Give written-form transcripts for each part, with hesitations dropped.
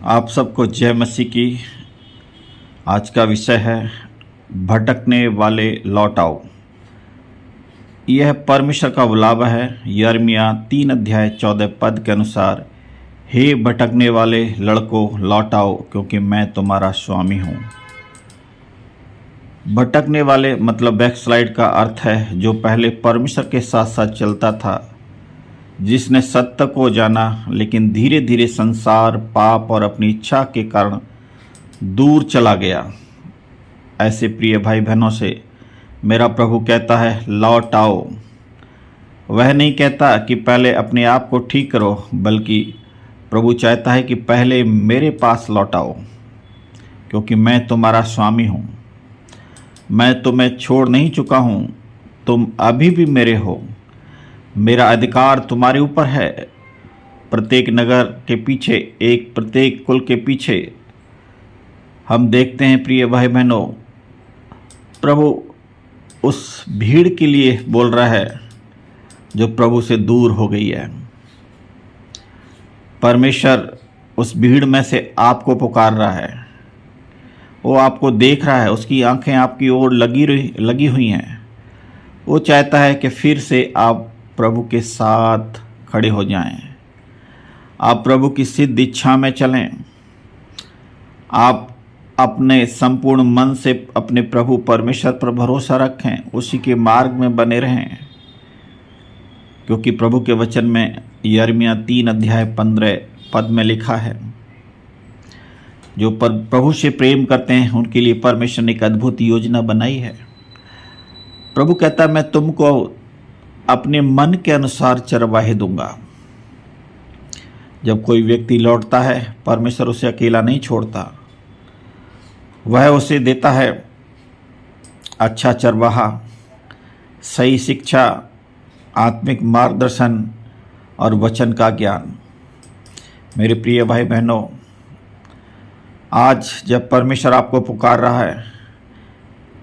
आप सबको जय मसीह की। आज का विषय है भटकने वाले लौट आओ। यह परमेश्वर का बुलावा है। यिर्मयाह 3 अध्याय 14 पद के अनुसार, हे भटकने वाले लड़कों लौट आओ, क्योंकि मैं तुम्हारा स्वामी हूँ। भटकने वाले मतलब बैकस्लाइड का अर्थ है जो पहले परमेश्वर के साथ साथ चलता था, जिसने सत्य को जाना लेकिन धीरे धीरे संसार, पाप और अपनी इच्छा के कारण दूर चला गया। ऐसे प्रिय भाई बहनों से मेरा प्रभु कहता है, लौट आओ। वह नहीं कहता कि पहले अपने आप को ठीक करो, बल्कि प्रभु चाहता है कि पहले मेरे पास लौट आओ, क्योंकि मैं तुम्हारा स्वामी हूँ। मैं तुम्हें छोड़ नहीं चुका हूँ, तुम अभी भी मेरे हो। मेरा अधिकार तुम्हारे ऊपर है। प्रत्येक नगर के पीछे, प्रत्येक कुल के पीछे हम देखते हैं प्रिय भाई बहनों, प्रभु उस भीड़ के लिए बोल रहा है जो प्रभु से दूर हो गई है। परमेश्वर उस भीड़ में से आपको पुकार रहा है। वो आपको देख रहा है, उसकी आंखें आपकी ओर लगी हुई हैं। वो चाहता है कि फिर से आप प्रभु के साथ खड़े हो जाएं। आप प्रभु की सिद्ध इच्छा में चलें। आप अपने संपूर्ण मन से अपने प्रभु परमेश्वर पर भरोसा रखें, उसी के मार्ग में बने रहें, क्योंकि प्रभु के वचन में यिर्मयाह 3 अध्याय 15 पद में लिखा है, जो प्रभु से प्रेम करते हैं उनके लिए परमेश्वर ने एक अद्भुत योजना बनाई है। प्रभु कहता है, मैं तुमको अपने मन के अनुसार चरवाहे दूंगा। जब कोई व्यक्ति लौटता है, परमेश्वर उसे अकेला नहीं छोड़ता। वह उसे देता है अच्छा चरवाहा, सही शिक्षा, आत्मिक मार्गदर्शन और वचन का ज्ञान। मेरे प्रिय भाई बहनों, आज जब परमेश्वर आपको पुकार रहा है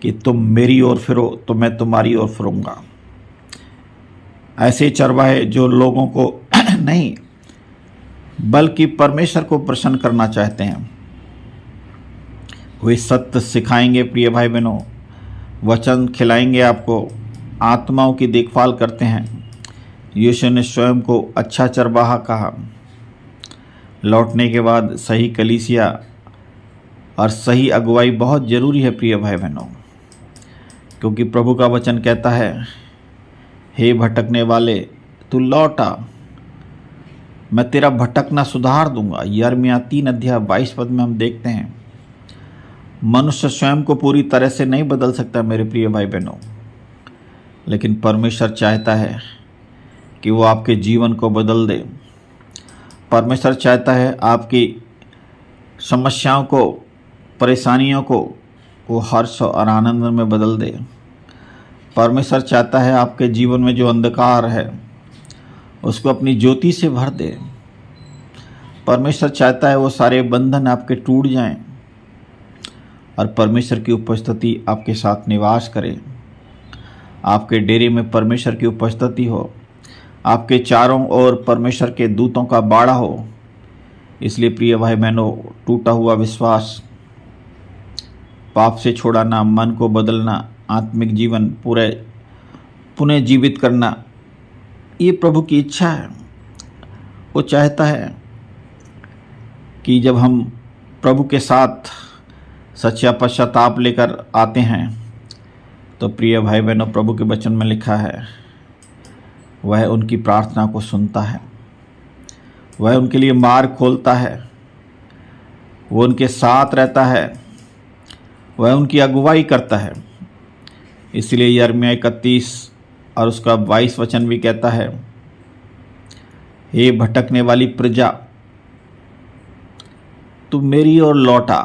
कि तुम मेरी ओर फिरो, तो मैं तुम्हारी ओर फिरूंगा। ऐसे चरवाहे जो लोगों को नहीं बल्कि परमेश्वर को प्रसन्न करना चाहते हैं, वे सत्य सिखाएंगे प्रिय भाई बहनों, वचन खिलाएंगे आपको, आत्माओं की देखभाल करते हैं। यीशु ने स्वयं को अच्छा चरवाहा कहा। लौटने के बाद सही कलीसिया और सही अगुवाई बहुत ज़रूरी है प्रिय भाई बहनों, क्योंकि प्रभु का वचन कहता है, हे भटकने वाले तू लौट आ, मैं तेरा भटकना सुधार दूंगा। यिर्मयाह 3 अध्याय 22 पद में हम देखते हैं, मनुष्य स्वयं को पूरी तरह से नहीं बदल सकता मेरे प्रिय भाई बहनों, लेकिन परमेश्वर चाहता है कि वो आपके जीवन को बदल दे। परमेश्वर चाहता है आपकी समस्याओं को, परेशानियों को वो हर्ष और आनंद में बदल दे। परमेश्वर चाहता है आपके जीवन में जो अंधकार है उसको अपनी ज्योति से भर दे। परमेश्वर चाहता है वो सारे बंधन आपके टूट जाएं और परमेश्वर की उपस्थिति आपके साथ निवास करे। आपके डेरे में परमेश्वर की उपस्थिति हो, आपके चारों ओर परमेश्वर के दूतों का बाड़ा हो। इसलिए प्रिय भाई बहनों, टूटा हुआ विश्वास, पाप से छुड़ाना, मन को बदलना, आत्मिक जीवन पूरे पुनः जीवित करना, ये प्रभु की इच्छा है। वो चाहता है कि जब हम प्रभु के साथ सच्चा पश्चाताप लेकर आते हैं, तो प्रिय भाई बहनों, प्रभु के वचन में लिखा है, वह उनकी प्रार्थना को सुनता है, वह उनके लिए मार्ग खोलता है, वो उनके साथ रहता है, वह उनकी अगुवाई करता है। इसलिए यिर्मयाह 31 और उसका 22 वचन भी कहता है, हे भटकने वाली प्रजा तू मेरी ओर लौटा।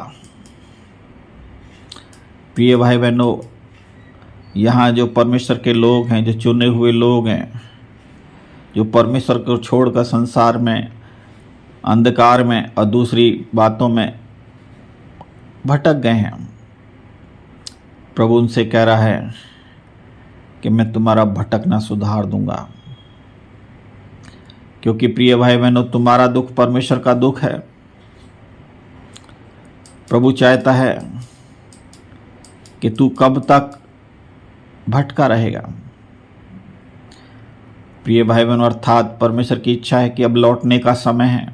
प्रिय भाई बहनों, यहाँ जो परमेश्वर के लोग हैं, जो चुने हुए लोग हैं, जो परमेश्वर को छोड़कर संसार में, अंधकार में और दूसरी बातों में भटक गए हैं, प्रभु उनसे कह रहा है कि मैं तुम्हारा भटकना सुधार दूंगा। क्योंकि प्रिय भाई बहनों, तुम्हारा दुख परमेश्वर का दुख है। प्रभु चाहता है कि तू कब तक भटका रहेगा। प्रिय भाई बहनों, अर्थात परमेश्वर की इच्छा है कि अब लौटने का समय है,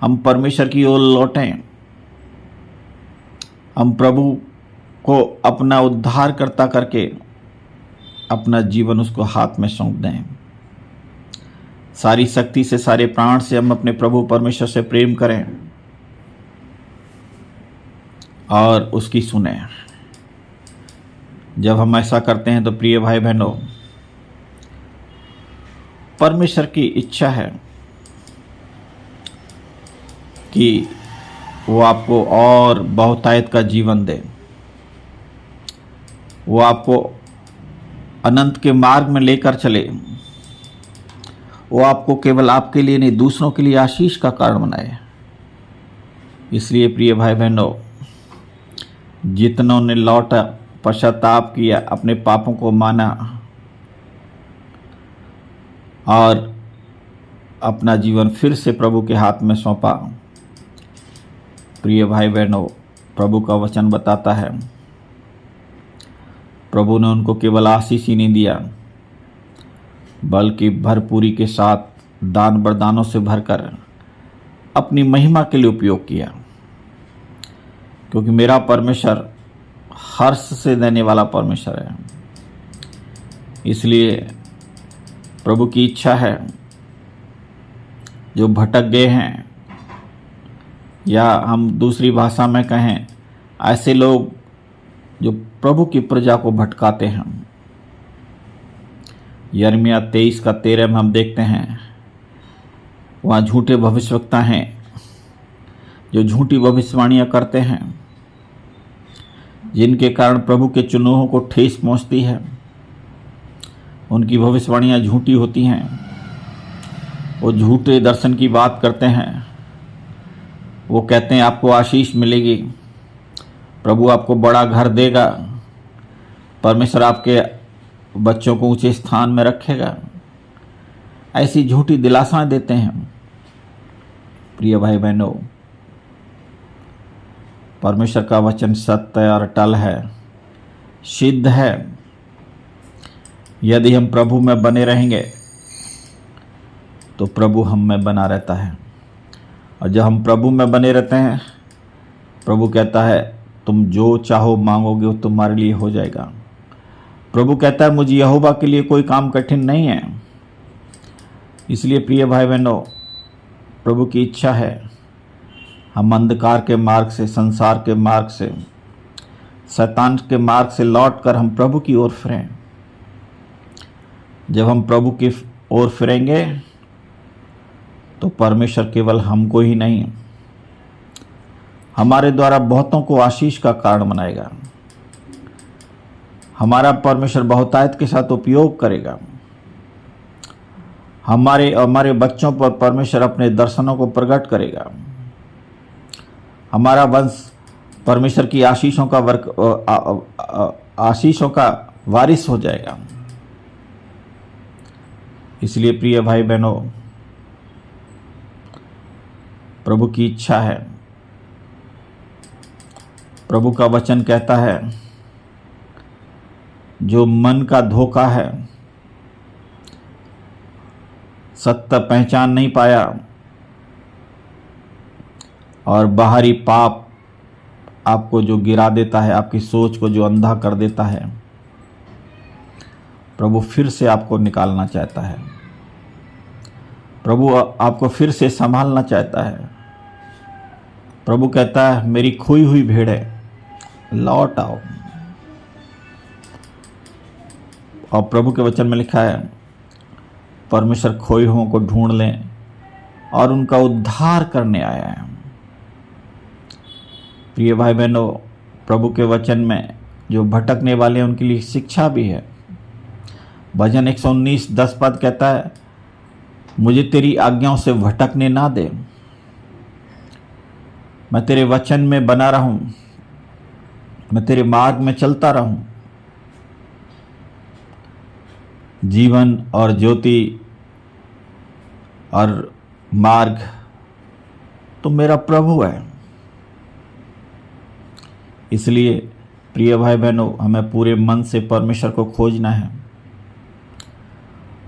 हम परमेश्वर की ओर लौटें, हम प्रभु को अपना उद्धारकर्ता करके अपना जीवन उसको हाथ में सौंप दें। सारी शक्ति से, सारे प्राण से हम अपने प्रभु परमेश्वर से प्रेम करें और उसकी सुने। जब हम ऐसा करते हैं तो प्रिय भाई बहनों, परमेश्वर की इच्छा है कि वो आपको और बहुतायत का जीवन दे, वो आपको अनंत के मार्ग में लेकर चले, वो आपको केवल आपके लिए नहीं दूसरों के लिए आशीष का कारण बनाए। इसलिए प्रिय भाई बहनों, जितनों ने लौटा, पश्चाताप किया, अपने पापों को माना और अपना जीवन फिर से प्रभु के हाथ में सौंपा, प्रिय भाई बहनों, प्रभु का वचन बताता है प्रभु ने उनको केवल आशीष ही नहीं दिया बल्कि भरपूरी के साथ दान वरदानों से भरकर अपनी महिमा के लिए उपयोग किया। क्योंकि मेरा परमेश्वर हर्ष से देने वाला परमेश्वर है। इसलिए प्रभु की इच्छा है जो भटक गए हैं, या हम दूसरी भाषा में कहें ऐसे लोग जो प्रभु की प्रजा को भटकाते हैं। यिर्मयाह 23:13 में हम देखते हैं, वहाँ झूठे भविष्यवक्ता हैं जो झूठी भविष्यवाणियाँ करते हैं, जिनके कारण प्रभु के चुनुओं को ठेस पहुँचती है। उनकी भविष्यवाणियाँ झूठी होती हैं, वो झूठे दर्शन की बात करते हैं। वो कहते हैं आपको आशीष मिलेगी, प्रभु आपको बड़ा घर देगा, परमेश्वर आपके बच्चों को ऊंचे स्थान में रखेगा। ऐसी झूठी दिलासाएं देते हैं। प्रिय भाई बहनों, परमेश्वर का वचन सत्य और अटल है, सिद्ध है। यदि हम प्रभु में बने रहेंगे तो प्रभु हम में बना रहता है, और जब हम प्रभु में बने रहते हैं, प्रभु कहता है तुम जो चाहो मांगोगे वो तुम्हारे लिए हो जाएगा। प्रभु कहता है मुझे यहोवा के लिए कोई काम कठिन नहीं है। इसलिए प्रिय भाई बहनों, प्रभु की इच्छा है हम अंधकार के मार्ग से, संसार के मार्ग से, शैतान के मार्ग से लौटकर हम प्रभु की ओर फिरें। जब हम प्रभु की ओर फिरेंगे तो परमेश्वर केवल हमको ही नहीं, हमारे द्वारा बहुतों को आशीष का कारण बनाएगा। हमारा परमेश्वर बहुतायत के साथ उपयोग करेगा। हमारे बच्चों पर परमेश्वर अपने दर्शनों को प्रकट करेगा। हमारा वंश परमेश्वर की आशीषों का वारिस हो जाएगा। इसलिए प्रिय भाई बहनों, प्रभु की इच्छा है, प्रभु का वचन कहता है जो मन का धोखा है, सत्य पहचान नहीं पाया और बाहरी पाप आपको जो गिरा देता है, आपकी सोच को जो अंधा कर देता है, प्रभु फिर से आपको निकालना चाहता है। प्रभु आपको फिर से संभालना चाहता है। प्रभु कहता है मेरी खोई हुई भेड़े लौट आओ। और प्रभु के वचन में लिखा है परमेश्वर खोए हुओं को ढूंढ लें और उनका उद्धार करने आया है। प्रिय भाई बहनों, प्रभु के वचन में जो भटकने वाले हैं उनके लिए शिक्षा भी है। भजन 119:10 कहता है मुझे तेरी आज्ञाओं से भटकने ना दे, मैं तेरे वचन में बना रहूं, मैं तेरे मार्ग में चलता रहूं। जीवन और ज्योति और मार्ग तो मेरा प्रभु है। इसलिए प्रिय भाई बहनों, हमें पूरे मन से परमेश्वर को खोजना है,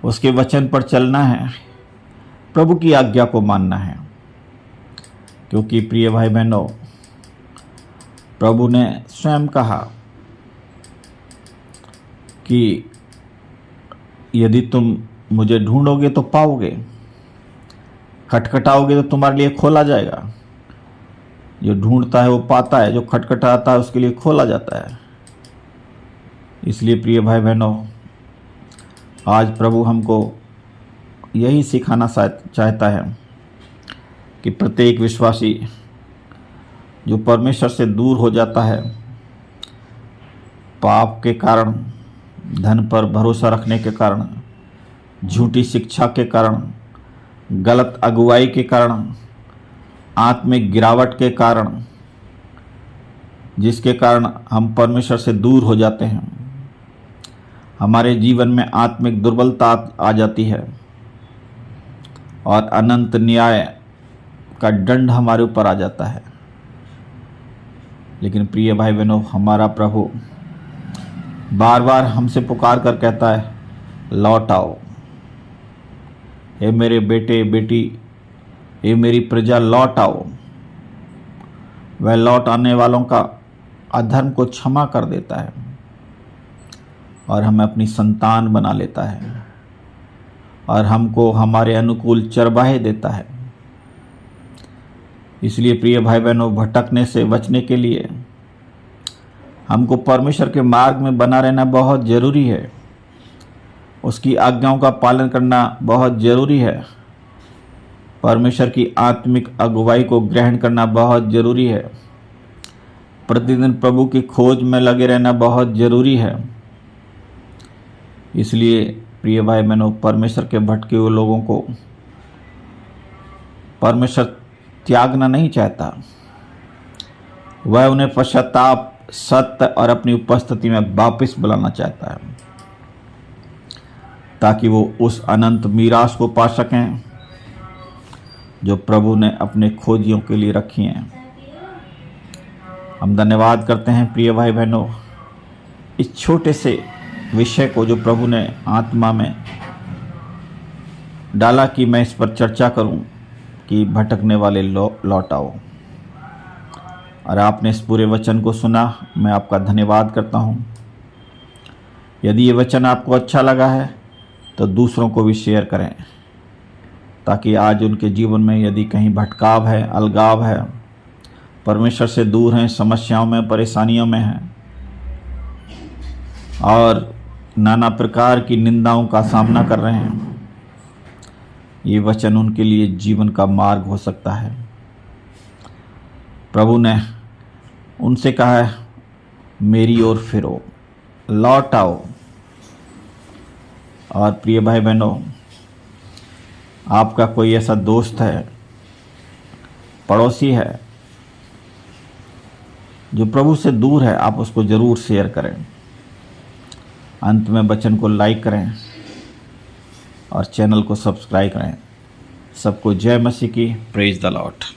उसके वचन पर चलना है, प्रभु की आज्ञा को मानना है। क्योंकि प्रिय भाई बहनों, प्रभु ने स्वयं कहा कि यदि तुम मुझे ढूंढोगे तो पाओगे, खटखटाओगे तो तुम्हारे लिए खोला जाएगा। जो ढूंढता है वो पाता है, जो खटखटाता है उसके लिए खोला जाता है। इसलिए प्रिय भाई बहनों, आज प्रभु हमको यही सिखाना चाहता है कि प्रत्येक विश्वासी जो परमेश्वर से दूर हो जाता है, पाप के कारण, धन पर भरोसा रखने के कारण, झूठी शिक्षा के कारण, गलत अगुवाई के कारण, आत्मिक गिरावट के कारण, जिसके कारण हम परमेश्वर से दूर हो जाते हैं, हमारे जीवन में आत्मिक दुर्बलता आ जाती है और अनंत न्याय का दंड हमारे ऊपर आ जाता है। लेकिन प्रिय भाई बहनों, हमारा प्रभु बार बार हमसे पुकार कर कहता है, लौट आओ, हे मेरे बेटे बेटी, हे मेरी प्रजा, लौट आओ। वह लौट आने वालों का अधर्म को क्षमा कर देता है और हमें अपनी संतान बना लेता है और हमको हमारे अनुकूल चरवाहे देता है। इसलिए प्रिय भाई बहनों, भटकने से बचने के लिए हमको परमेश्वर के मार्ग में बना रहना बहुत ज़रूरी है। उसकी आज्ञाओं का पालन करना बहुत ज़रूरी है। परमेश्वर की आत्मिक अगुवाई को ग्रहण करना बहुत ज़रूरी है। प्रतिदिन प्रभु की खोज में लगे रहना बहुत ज़रूरी है। इसलिए प्रिय भाई बहनों, परमेश्वर के भटके हुए लोगों को परमेश्वर त्यागना नहीं चाहता। वह उन्हें पश्चाताप, सत्य और अपनी उपस्थिति में वापस बुलाना चाहता है, ताकि वो उस अनंत मीरास को पा सकें जो प्रभु ने अपने खोजियों के लिए रखी हैं। हम धन्यवाद करते हैं प्रिय भाई बहनों, इस छोटे से विषय को जो प्रभु ने आत्मा में डाला कि मैं इस पर चर्चा करूं कि भटकने वाले लौट आओ। और आपने इस पूरे वचन को सुना, मैं आपका धन्यवाद करता हूं। यदि ये वचन आपको अच्छा लगा है तो दूसरों को भी शेयर करें, ताकि आज उनके जीवन में यदि कहीं भटकाव है, अलगाव है, परमेश्वर से दूर हैं, समस्याओं में, परेशानियों में हैं और नाना प्रकार की निंदाओं का सामना कर रहे हैं, ये वचन उनके लिए जीवन का मार्ग हो सकता है। प्रभु ने उनसे कहा है, मेरी ओर फिरो, लौट आओ। और प्रिय भाई बहनों, आपका कोई ऐसा दोस्त है, पड़ोसी है जो प्रभु से दूर है, आप उसको ज़रूर शेयर करें। अंत में वचन को लाइक करें और चैनल को सब्सक्राइब करें। सबको जय मसीह की। Praise the Lord.